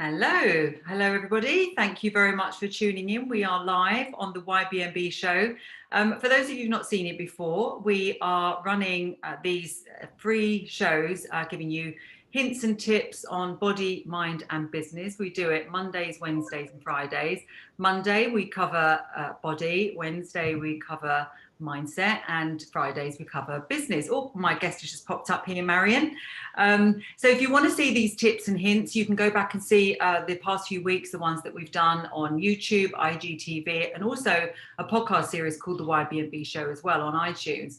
Hello everybody. Thank you very much for tuning in. We are live on the YBMB show. For those of you who've not seen it before, we are running these free shows, giving you hints and tips on body, mind and business. We do it Mondays, Wednesdays and Fridays. Monday we cover body, Wednesday we cover mindset, and Fridays we cover business. Oh, my guest has just popped up here, Marion. So if you want to see these tips and hints, you can go back and see the past few weeks, the ones that we've done on YouTube, IGTV, and also a podcast series called the YBNB Show as well on iTunes.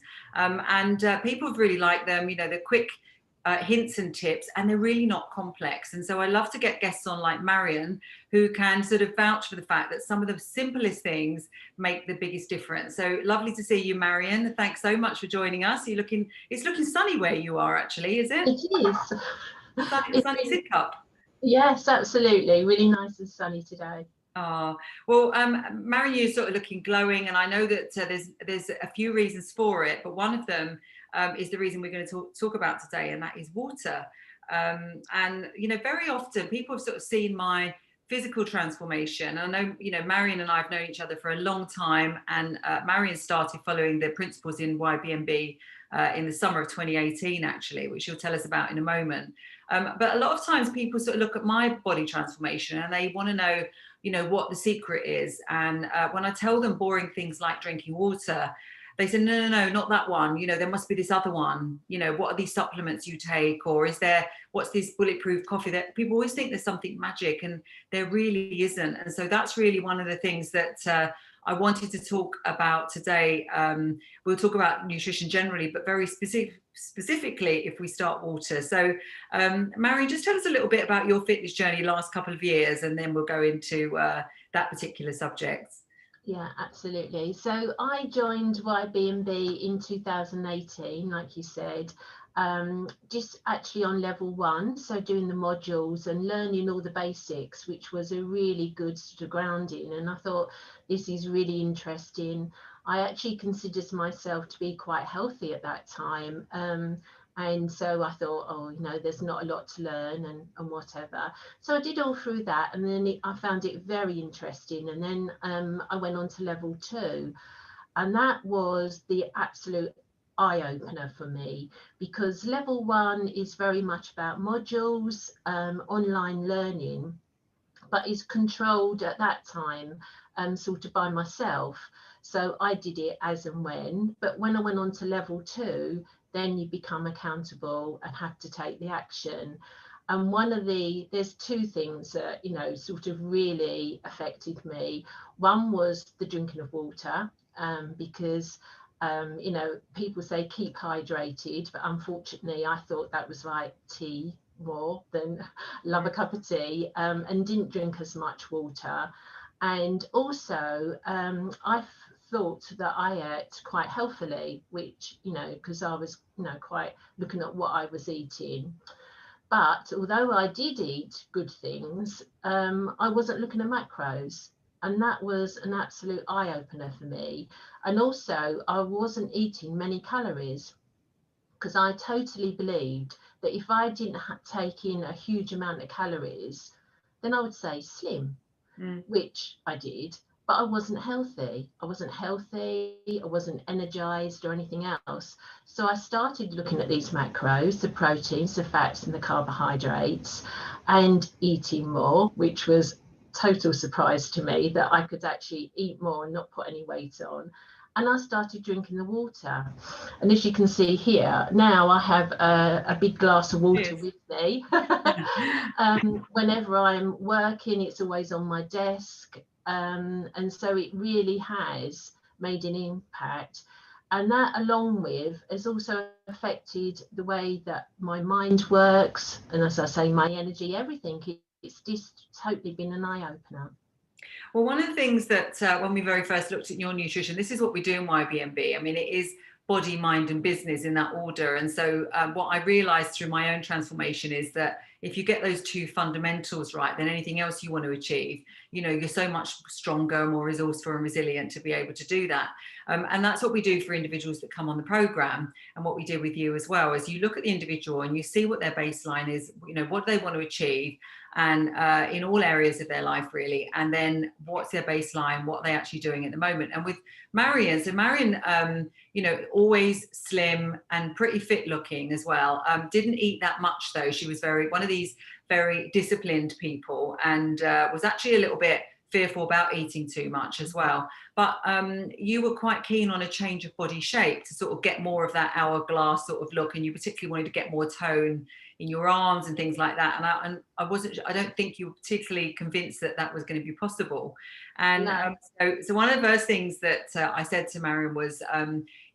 People have really liked them. You know, they're quick hints and tips, and they're really not complex. And so I love to get guests on like Marion, who can sort of vouch for the fact that some of the simplest things make the biggest difference. So lovely to see you, Marion. Thanks so much for joining us. It's looking sunny where you are, actually, is it? It is. Sunny Sidcup. Yes, absolutely. Really nice and sunny today. Well, Marion, you're sort of looking glowing, and I know that there's a few reasons for it, but one of them is the reason we're going to talk about today, and that is water. And you know, very often people have sort of seen my physical transformation. I know, you know, Marion and I have known each other for a long time, and Marion started following the principles in YBMB in the summer of 2018, actually, which she'll tell us about in a moment. But a lot of times people sort of look at my body transformation and they want to know, you know, what the secret is. And when I tell them boring things like drinking water, they say, no, not that one. You know, there must be this other one. You know, what are these supplements you take? Or what's this bulletproof coffee? That people always think there's something magic, and there really isn't. And so that's really one of the things that I wanted to talk about today. We'll talk about nutrition generally, but very specifically if we start water. So Marion, just tell us a little bit about your fitness journey last couple of years, and then we'll go into that particular subject. Yeah, absolutely. So I joined YBMB in 2018, like you said, just actually on level 1, so doing the modules and learning all the basics, which was a really good sort of grounding. And I thought, this is really interesting. I actually considered myself to be quite healthy at that time. And so I thought, oh, you know, there's not a lot to learn and whatever. So I did all through that, and then I found it very interesting. And then I went on to level 2, and that was the absolute eye-opener for me, because level 1 is very much about modules, online learning, but is controlled at that time sort of by myself. So I did it as and when. But when I went on to level 2, then you become accountable and have to take the action. And there's 2 things that, you know, sort of really affected me. One was the drinking of water, because, you know, people say keep hydrated, but unfortunately I thought that was like tea more than love a cup of tea, and didn't drink as much water. And also I thought that I ate quite healthily, which, you know, because I was, you know, quite looking at what I was eating. But although I did eat good things, I wasn't looking at macros. And that was an absolute eye-opener for me. And also I wasn't eating many calories, because I totally believed that if I didn't take in a huge amount of calories, then I would say slim, which I did. But I wasn't healthy. I wasn't energized or anything else. So I started looking at these macros, the proteins, the fats and the carbohydrates, and eating more, which was total surprise to me that I could actually eat more and not put any weight on. And I started drinking the water. And as you can see here, now I have a big glass of water with me. Whenever I'm working, it's always on my desk. And so it really has made an impact. And that, along with, has also affected the way that my mind works. And as I say, my energy, everything. It's just totally been an eye-opener. Well, one of the things that when we very first looked at your nutrition, this is what we do in YBMB. I mean, it is body, mind and business in that order. And so what I realized through my own transformation is that if you get those 2 fundamentals right, then anything else you want to achieve, you know, you're so much stronger, more resourceful and resilient to be able to do that. And that's what we do for individuals that come on the program, and what we do with you as well, is you look at the individual and you see what their baseline is, you know, what they want to achieve, and in all areas of their life really, and then what's their baseline, what are they actually doing at the moment. And with Marion, so Marion, you know, always slim and pretty fit looking as well, didn't eat that much though. She was one of these very disciplined people, and was actually a little bit fearful about eating too much as well. But you were quite keen on a change of body shape to sort of get more of that hourglass sort of look, and you particularly wanted to get more tone in your arms and things like that. And I don't think you were particularly convinced that that was going to be possible. And No. so one of the first things that I said to Marion was,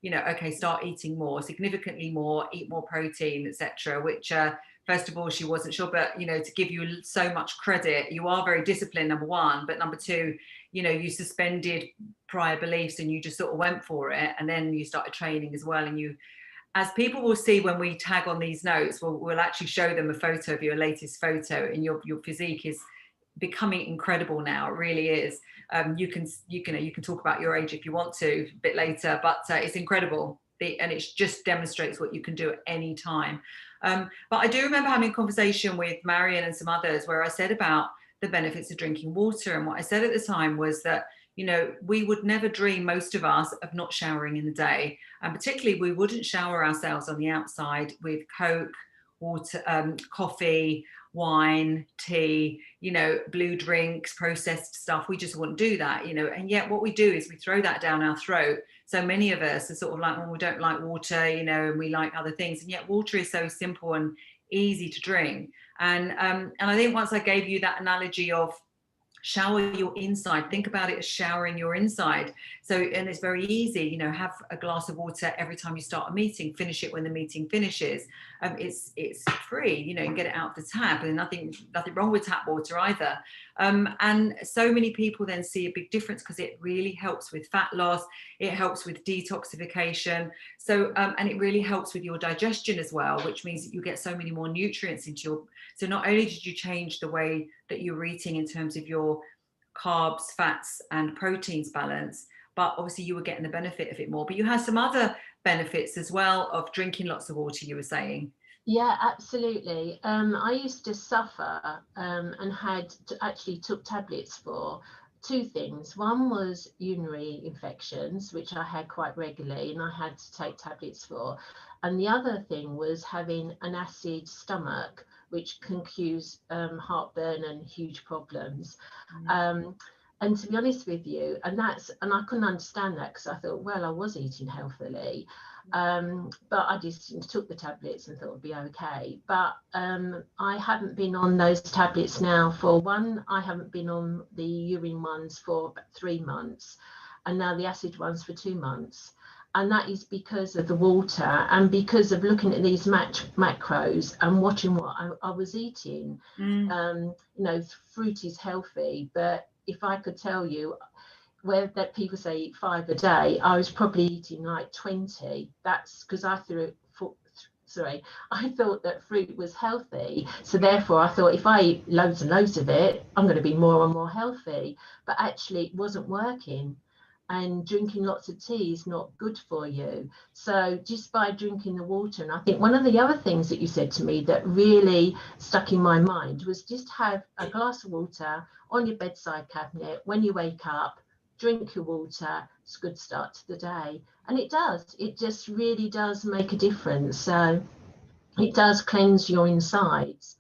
you know, okay, start eating more, significantly more, eat more protein, etc. Which first of all, she wasn't sure, but, you know, to give you so much credit, you are very disciplined, number one, but number two, you know, you suspended prior beliefs and you just sort of went for it. And then you started training as well. And you, as people will see when we tag on these notes, we'll actually show them a photo of your latest photo, and your physique is becoming incredible now. It really is. You can talk about your age if you want to a bit later, but it's incredible. And it just demonstrates what you can do at any time. But I do remember having a conversation with Marion and some others where I said about the benefits of drinking water. And what I said at the time was that, you know, we would never dream, most of us, of not showering in the day. And particularly we wouldn't shower ourselves on the outside with Coke, water, coffee, wine, tea, you know, blue drinks, processed stuff. We just wouldn't do that, you know. And yet what we do is we throw that down our throat. So many of us are sort of like, well, we don't like water, you know, and we like other things. And yet water is so simple and easy to drink. And I think once I gave you that analogy of shower your inside, think about it as showering your inside. So, and it's very easy, you know, have a glass of water every time you start a meeting, finish it when the meeting finishes. It's free, you know, you can get it out of the tap, and nothing wrong with tap water either. And so many people then see a big difference because it really helps with fat loss, it helps with detoxification. So, and it really helps with your digestion as well, which means that you get so many more nutrients into your, so not only did you change the way that you're eating in terms of your carbs, fats, and proteins balance, but obviously you were getting the benefit of it more. But you had some other benefits as well of drinking lots of water, you were saying. Yeah, absolutely. I used to suffer and actually took tablets for two things. One was urinary infections, which I had quite regularly, and I had to take tablets for. And the other thing was having an acid stomach, which can cause heartburn and huge problems. And to be honest with you, and I couldn't understand that because I thought, well, I was eating healthily, but I just took the tablets and thought it'd be okay. But I haven't been on those tablets now for I haven't been on the urine ones for about 3 months, and now the acid ones for 2 months. And that is because of the water and because of looking at these macros and watching what I was eating. You know, fruit is healthy, but if I could tell you, where that people say eat 5 a day, I was probably eating like 20. That's because I thought that fruit was healthy. So therefore I thought if I eat loads and loads of it, I'm going to be more and more healthy. But actually it wasn't working. And drinking lots of tea is not good for you. So just by drinking the water, and I think one of the other things that you said to me that really stuck in my mind was just have a glass of water on your bedside cabinet when you wake up, drink your water. It's a good start to the day. And it just really does make a difference. So it does cleanse your insides.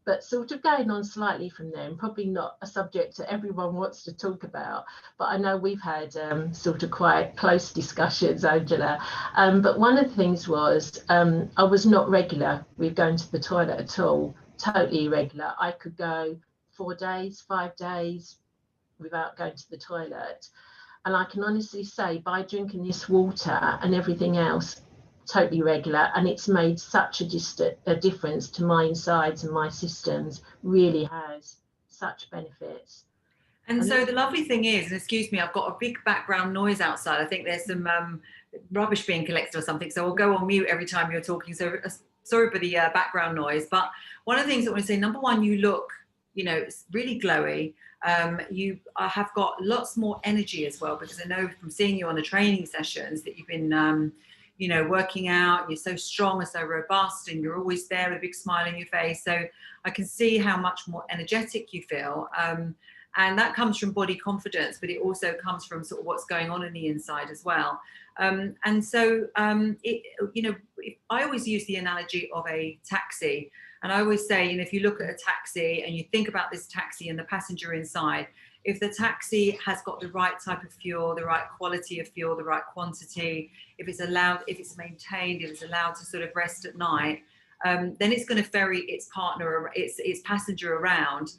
But sort of going on slightly from there, and probably not a subject that everyone wants to talk about, but I know we've had sort of quite close discussions, Angela. But one of the things was I was not regular with going to the toilet at all, totally irregular. I could go 4 days, 5 days without going to the toilet. And I can honestly say by drinking this water and everything else, totally regular, and it's made such a difference to my insides and my systems. Really has such benefits. And so the lovely thing is, and excuse me, I've got a big background noise outside. I think there's some rubbish being collected or something, so I'll go on mute every time you're talking, so sorry for the background noise. But one of the things I want to say, number one, you look, you know, really glowy. You have got lots more energy as well, because I know from seeing you on the training sessions that you've been you know, working out, you're so strong and so robust, and you're always there with a big smile on your face. So I can see how much more energetic you feel. And that comes from body confidence, but it also comes from sort of what's going on in the inside as well. And so, you know, I always use the analogy of a taxi. And I always say, you know, if you look at a taxi and you think about this taxi and the passenger inside, if the taxi has got the right type of fuel, the right quality of fuel, the right quantity, if it's allowed, if it's maintained, if it's allowed to sort of rest at night, then it's going to ferry its partner, its passenger around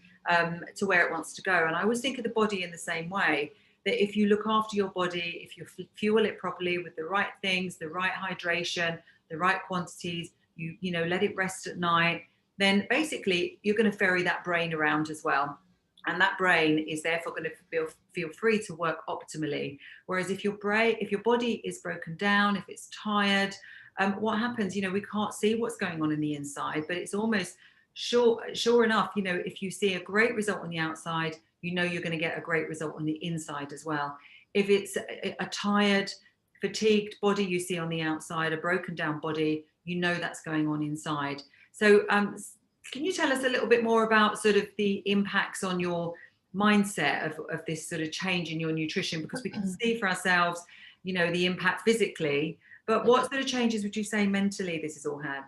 to where it wants to go. And I always think of the body in the same way, that if you look after your body, if you fuel it properly with the right things, the right hydration, the right quantities, you know, let it rest at night, then basically you're going to ferry that brain around as well. And that brain is therefore going to feel free to work optimally. Whereas if your body is broken down, if it's tired, what happens? You know, we can't see what's going on in the inside, but it's almost sure enough, you know, if you see a great result on the outside, you know you're going to get a great result on the inside as well. If it's a tired, fatigued body you see on the outside, a broken down body, you know that's going on inside. So can you tell us a little bit more about sort of the impacts on your mindset of this sort of change in your nutrition? Because we can see for ourselves, you know, the impact physically, but what sort of changes would you say mentally this has all had?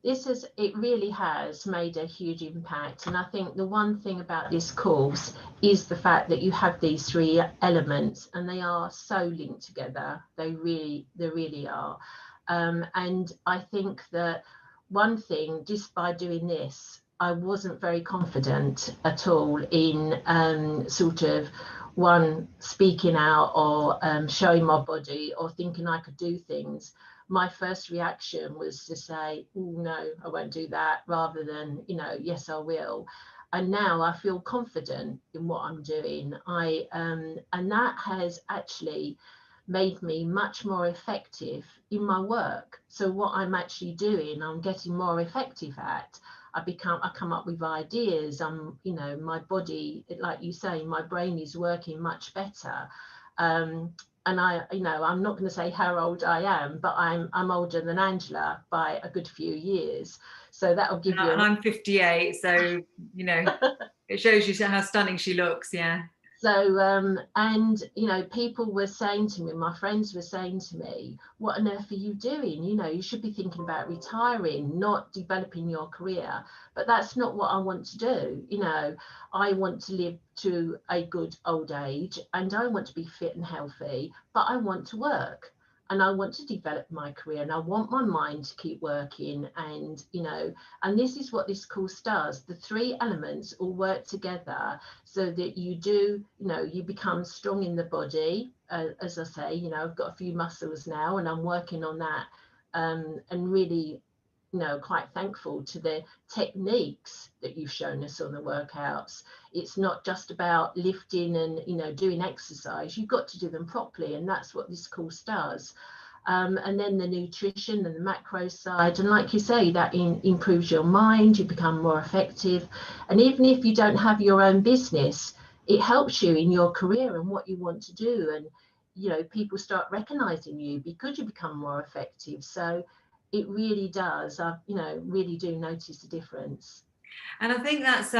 It really has made a huge impact. And I think the one thing about this course is the fact that you have these three elements and they are so linked together. They really are. And I think that one thing, just by doing this, I wasn't very confident at all in sort of speaking out or showing my body or thinking I could do things. My first reaction was to say, oh no, I won't do that, rather than, you know, yes, I will. And now I feel confident in what I'm doing. And that has actually made me much more effective in my work. So what I'm actually doing, I'm getting more effective at. I come up with ideas. You know, my body, like you say, my brain is working much better. And you know, I'm not going to say how old I am, but I'm older than Angela by a good few years. So that'll give you. And I'm 58, so you know, it shows you how stunning she looks. Yeah. So, and, you know, people were saying to me, my friends were saying to me, what on earth are you doing? You know, you should be thinking about retiring, not developing your career. But that's not what I want to do. You know, I want to live to a good old age and I want to be fit and healthy, but I want to work. And I want to develop my career and I want my mind to keep working. And, you know, and this is what this course does. The three elements all work together so that you do, you know, you become strong in the body. As I say, you know, I've got a few muscles now and I'm working on that and really, you know, quite thankful to the techniques that you've shown us on the workouts. It's not just about lifting and, you know, doing exercise. You've got to do them properly, and that's what this course does. And then the nutrition and the macro side, and like you say, that improves your mind. You become more effective, and even if you don't have your own business, it helps you in your career and what you want to do. And, you know, people start recognizing you because you become more effective. So it really does. I, you know, really do notice the difference. And I think that's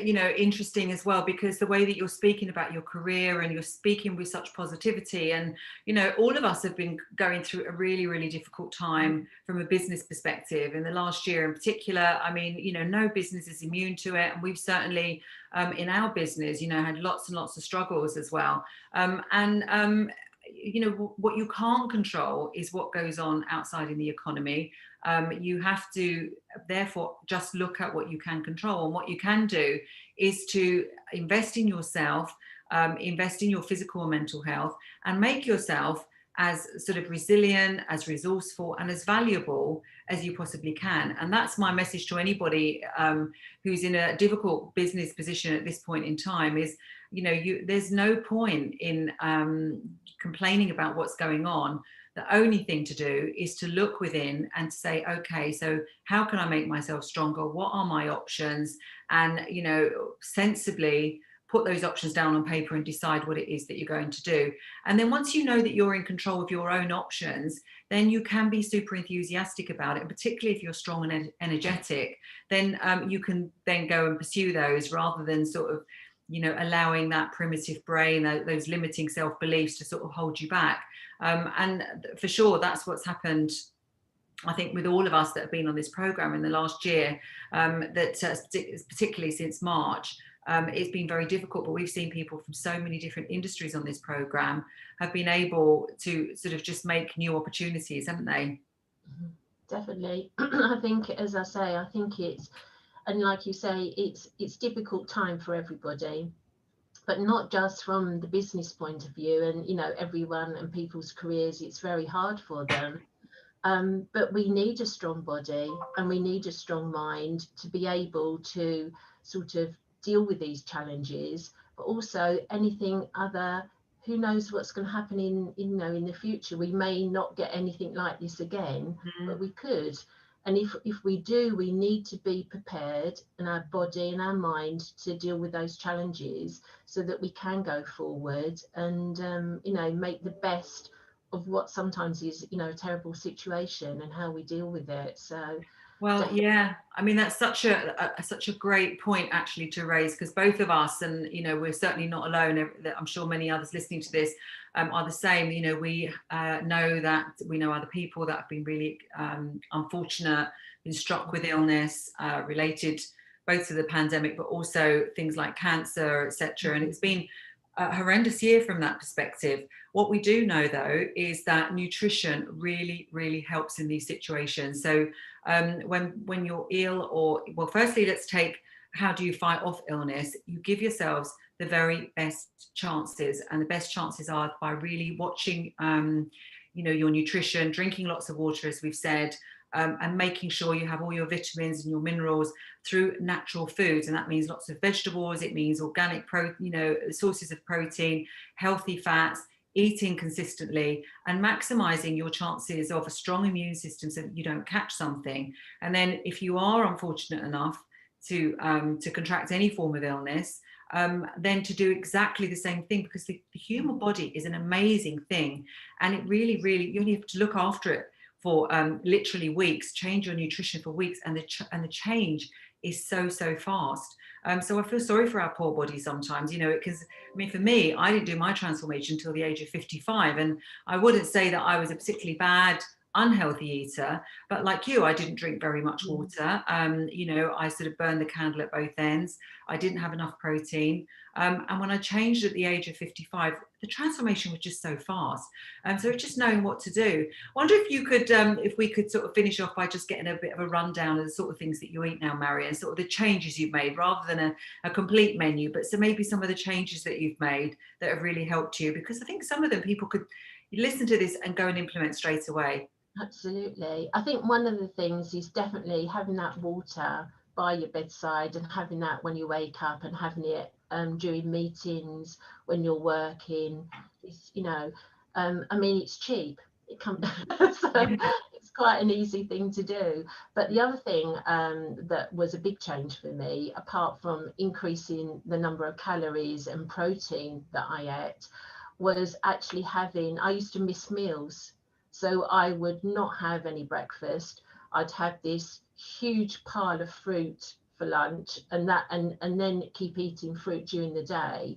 you know, interesting as well, because the way that you're speaking about your career and you're speaking with such positivity, and you know, all of us have been going through a really, really difficult time from a business perspective in the last year in particular. I mean, you know, no business is immune to it, and we've certainly in our business, you know, had lots and lots of struggles as well. You know, what you can't control is what goes on outside in the economy. You have to therefore just look at what you can control, and what you can do is to invest in yourself, invest in your physical and mental health, and make yourself as sort of resilient, as resourceful, and as valuable as you possibly can. And that's my message to anybody who's in a difficult business position at this point in time is, you know, there's no point in complaining about what's going on. The only thing to do is to look within and say, okay, so how can I make myself stronger? What are my options? And, you know, sensibly put those options down on paper and decide what it is that you're going to do. And then once you know that you're in control of your own options, then you can be super enthusiastic about it. And particularly if you're strong and energetic, then you can then go and pursue those, rather than sort of, you know, allowing that primitive brain, those limiting self-beliefs to sort of hold you back. And for sure, that's what's happened, I think, with all of us that have been on this program in the last year, particularly since March. It's been very difficult, but we've seen people from so many different industries on this program have been able to sort of just make new opportunities, haven't they? Definitely. I think, as I say, I think it's, and like you say, it's difficult time for everybody, but not just from the business point of view. And, you know, everyone and people's careers, it's very hard for them. But we need a strong body and we need a strong mind to be able to sort of deal with these challenges, but also anything other. Who knows what's going to happen in the future? We may not get anything like this again, but we could. And if we do, we need to be prepared in our body and our mind to deal with those challenges, so that we can go forward and make the best of what sometimes is, a terrible situation, and how we deal with it. So well, yeah, I mean, that's such a great point actually to raise, because both of us, and we're certainly not alone. I'm sure many others listening to this are the same. We know that we know other people that have been really unfortunate, been struck with illness related both to the pandemic, but also things like cancer, etc. And it's been a horrendous year from that perspective. What we do know, though, is that nutrition really, really helps in these situations. So when you're ill, firstly, let's take, how do you fight off illness? You give yourselves the very best chances, and the best chances are by really watching, your nutrition, drinking lots of water, as we've said, and making sure you have all your vitamins and your minerals through natural foods. And that means lots of vegetables, it means organic sources of protein, healthy fats, eating consistently, and maximizing your chances of a strong immune system so that you don't catch something. And then if you are unfortunate enough to contract any form of illness, then to do exactly the same thing, because the human body is an amazing thing, and it really, really, you only have to look after it for literally weeks, change your nutrition for weeks, and the change is so fast. So I feel sorry for our poor bodies sometimes, because for me, I didn't do my transformation until the age of 55, and I wouldn't say that I was a particularly bad, unhealthy eater, but like you, I didn't drink very much water. I sort of burned the candle at both ends. I didn't have enough protein, and when I changed at the age of 55, the transformation was just so fast. So it's just knowing what to do. I wonder if you could, if we could sort of finish off by just getting a bit of a rundown of the sort of things that you eat now, Mary, and sort of the changes you've made, rather than a complete menu, but so maybe some of the changes that you've made that have really helped you, because I think some of them people could listen to this and go and implement straight away. Absolutely. I think one of the things is definitely having that water by your bedside, and having that when you wake up, and having it during meetings, when you're working. It's, it's cheap. It comes so it's quite an easy thing to do. But the other thing that was a big change for me, apart from increasing the number of calories and protein that I ate, was actually I used to miss meals. So I would not have any breakfast. I'd have this huge pile of fruit for lunch, and then keep eating fruit during the day,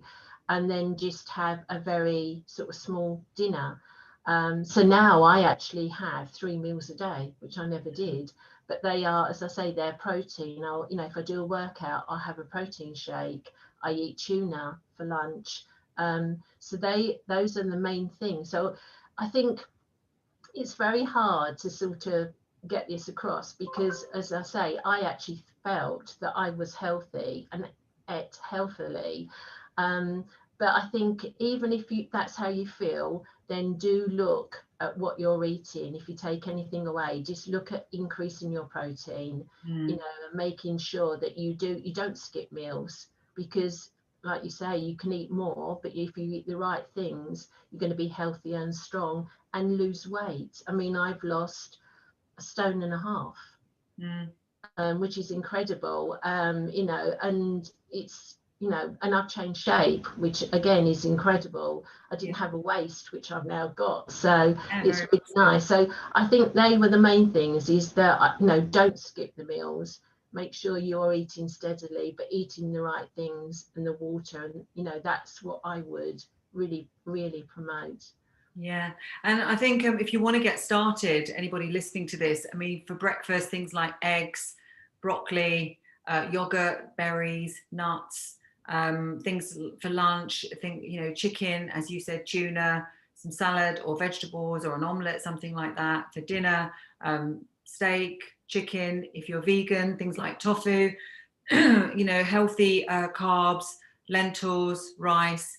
and then just have a very sort of small dinner. So now I actually have 3 meals a day, which I never did. But they are, as I say, they're protein. If I do a workout, I'll have a protein shake. I eat tuna for lunch. So those are the main things. So I think it's very hard to sort of get this across, because, as I say, I actually felt that I was healthy and ate healthily. But I think even if that's how you feel, then do look at what you're eating. If you take anything away, just look at increasing your protein, and making sure that you don't skip meals, because, like you say, you can eat more, but if you eat the right things, you're going to be healthier and strong and lose weight. I mean, I've lost 1.5 stone, which is incredible, and it's, you know, and I've changed shape, which again is incredible. I didn't have a waist, which I've now got, so it's really nice. So I think they were the main things, is that, you know, don't skip the meals, make sure you're eating steadily, but eating the right things and the water, and you know, that's what I would really promote. Yeah, and I think if you want to get started, anybody listening to this, I mean, for breakfast, things like eggs, broccoli, yogurt, berries, nuts, things for lunch, I think, you know, chicken, as you said, tuna, some salad or vegetables or an omelette, something like that. For dinner, steak, chicken, if you're vegan, things like tofu, you know, healthy carbs, lentils, rice.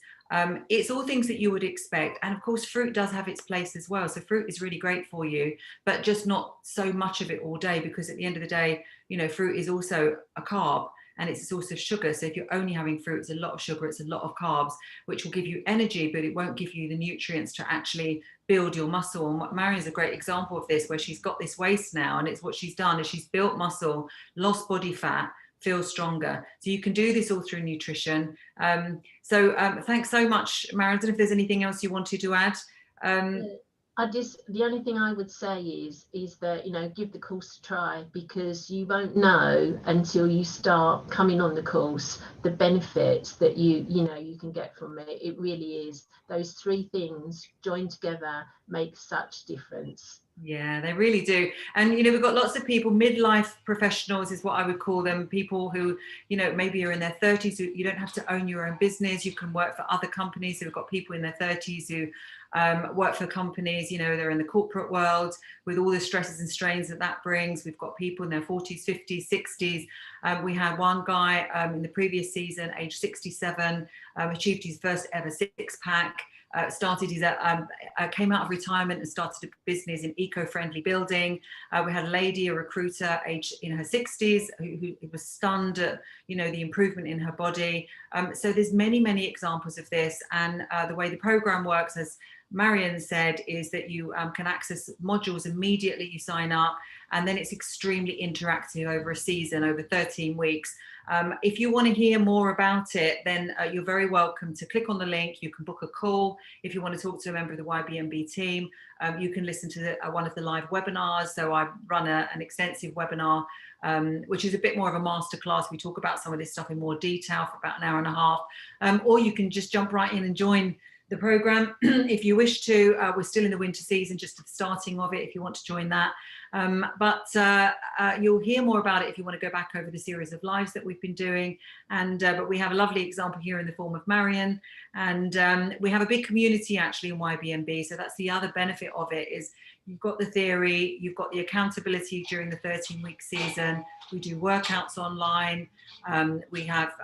It's all things that you would expect. And of course, fruit does have its place as well. So fruit is really great for you, but just not so much of it all day, because at the end of the day, you know, fruit is also a carb and it's a source of sugar. So if you're only having fruit, it's a lot of sugar, it's a lot of carbs, which will give you energy, but it won't give you the nutrients to actually build your muscle. And Marion's a great example of this, where she's got this waist now, and it's what she's done is she's built muscle, lost body fat, feel stronger. So you can do this all through nutrition. Thanks so much, Marion. I don't know if there's anything else you wanted to add. The only thing I would say is that, you know, give the course a try, because you won't know until you start coming on the course the benefits that you know you can get from it. It really is, those three things joined together make such difference. Yeah, they really do. And, you know, we've got lots of people, midlife professionals is what I would call them, people who, you know, maybe are in their 30s. You don't have to own your own business. You can work for other companies. So we've got people in their 30s who work for companies, you know, they're in the corporate world with all the stresses and strains that brings. We've got people in their 40s, 50s, 60s. We had one guy in the previous season, age 67, achieved his first ever six-pack. Came out of retirement and started a business in eco-friendly building. We had a lady, a recruiter, aged in her 60s, who was stunned at, you know, the improvement in her body. So there's many examples of this. And the way the program works, as Marion said, is that you can access modules immediately you sign up, and then it's extremely interactive over a season, over 13 weeks. If you want to hear more about it, then you're very welcome to click on the link. You can book a call. If you want to talk to a member of the YBMB team, you can listen to one of the live webinars. So I run an extensive webinar, which is a bit more of a masterclass. We talk about some of this stuff in more detail for about an hour and a half. Or you can just jump right in and join the program if you wish to. We're still in the winter season, just at the starting of it, if you want to join that. But you'll hear more about it if you want to go back over the series of lives that we've been doing. And but we have a lovely example here in the form of Marion, and we have a big community actually in YBMB. So that's the other benefit of it, is you've got the theory, you've got the accountability during the 13-week season. We do workouts online. We have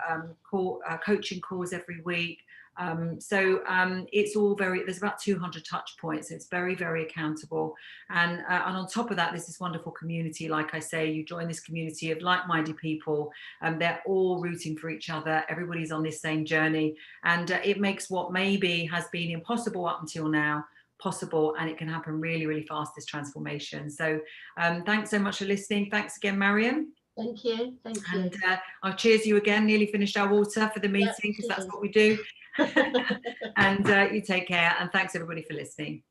coaching calls every week. It's all there's about 200 touch points. So it's very accountable. And on top of that, there's this wonderful community. Like I say, you join this community of like-minded people, and they're all rooting for each other. Everybody's on this same journey, and it makes what maybe has been impossible up until now possible, and it can happen really fast, this transformation. So thanks so much for listening. Thanks again, Marion. Thank you. And I'll cheers you again. Nearly finished our water for the meeting, because that's what we do. And you take care, and thanks everybody for listening.